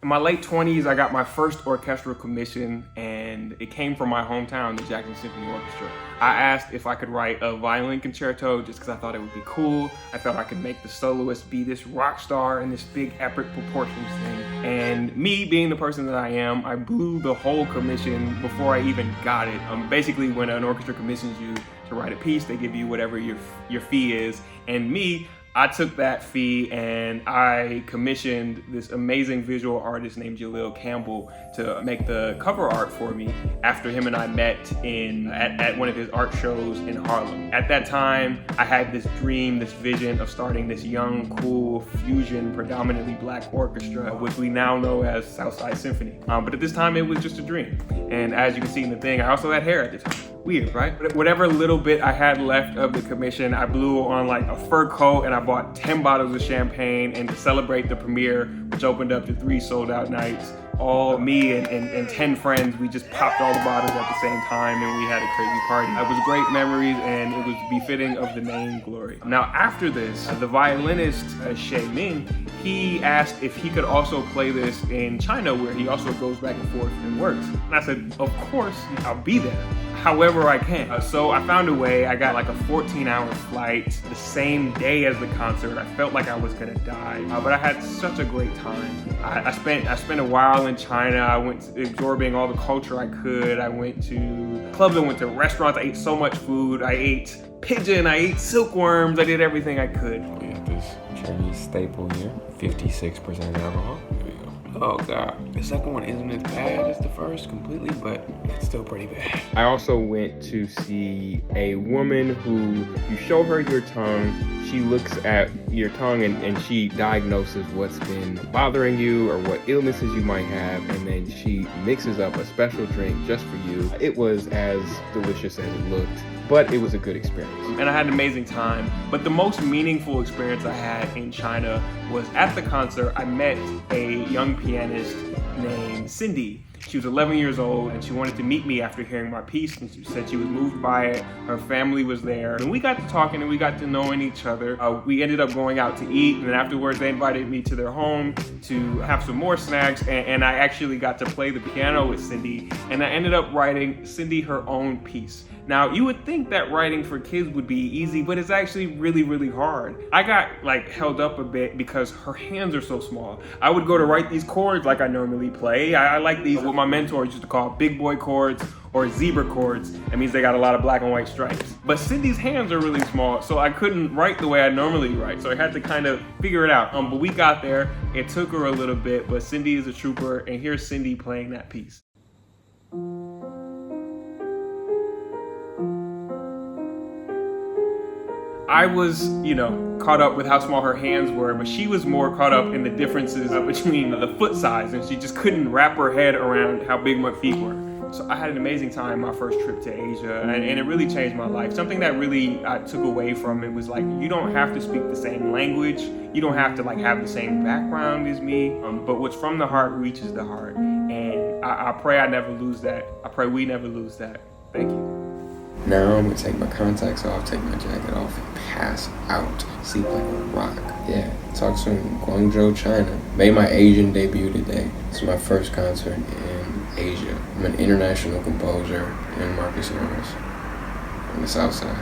In my late 20s, I got my first orchestral commission, and it came from my hometown, the Jackson Symphony Orchestra. I asked if I could write a violin concerto just because I thought it would be cool. I thought I could make the soloist be this rock star in this big epic proportions thing. And me being the person that I am, I blew the whole commission before I even got it. Basically, when an orchestra commissions you to write a piece, they give you whatever your fee is. And me, I took that fee and I commissioned this amazing visual artist named Jaleel Campbell to make the cover art for me after him and I met at one of his art shows in Harlem. At that time, I had this dream, this vision of starting this young, cool, fusion, predominantly black orchestra, which we now know as Southside Symphony. But at this time, it was just a dream. And as you can see in the thing, I also had hair at the time. Weird, right? But whatever little bit I had left of the commission, I blew on like a fur coat, and I bought 10 bottles of champagne. And to celebrate the premiere, which opened up to 3 sold out nights, all me and 10 friends, we just popped all the bottles at the same time, and we had a crazy party. It was great memories, and it was befitting of the name Glory. Now after this, the violinist Shay Ming, he asked if he could also play this in China, where he also goes back and forth and works. And I said, of course, I'll be there however I can. So I found a way. I got like a 14-hour flight the same day as the concert. I felt like I was gonna die, but I had such a great time. I spent a while in China. I went absorbing all the culture I could. I went to clubs, I went to restaurants. I ate so much food. I ate pigeon, I ate silkworms. I did everything I could. We got this Chinese staple here, 56% alcohol. Oh God, the second one isn't as bad as the first completely, but it's still pretty bad. I also went to see a woman who, you show her your tongue, she looks at your tongue and she diagnoses what's been bothering you or what illnesses you might have, and then she mixes up a special drink just for you. It was as delicious as it looked, but it was a good experience. And I had an amazing time. But the most meaningful experience I had in China was at the concert. I met a young pianist named Cindy. She was 11 years old, and she wanted to meet me after hearing my piece, and she said she was moved by it. Her family was there, and we got to talking and we got to knowing each other. We ended up going out to eat, and then afterwards they invited me to their home to have some more snacks, and I actually got to play the piano with Cindy, and I ended up writing Cindy her own piece. Now, you would think that writing for kids would be easy, but it's actually really, really hard. I got like held up a bit because her hands are so small. I would go to write these chords like I normally play. I like these, what my mentors used to call big boy chords or zebra chords. That means they got a lot of black and white stripes. But Cindy's hands are really small, so I couldn't write the way I normally write. So I had to kind of figure it out. But we got there. It took her a little bit, but Cindy is a trooper, and here's Cindy playing that piece. I was, caught up with how small her hands were, but she was more caught up in the differences between the foot size, and she just couldn't wrap her head around how big my feet were. So I had an amazing time my first trip to Asia, and it really changed my life. Something that really I took away from it was like, you don't have to speak the same language, you don't have to have the same background as me, but what's from the heart reaches the heart, and I pray I never lose that. I pray we never lose that. Thank you. Now I'm gonna take my contacts off, take my jacket off, and pass out. Sleep like a rock. Yeah, talk soon. Guangzhou, China. Made my Asian debut today. This is my first concert in Asia. I'm an international composer in Marcus Norris on the South Side.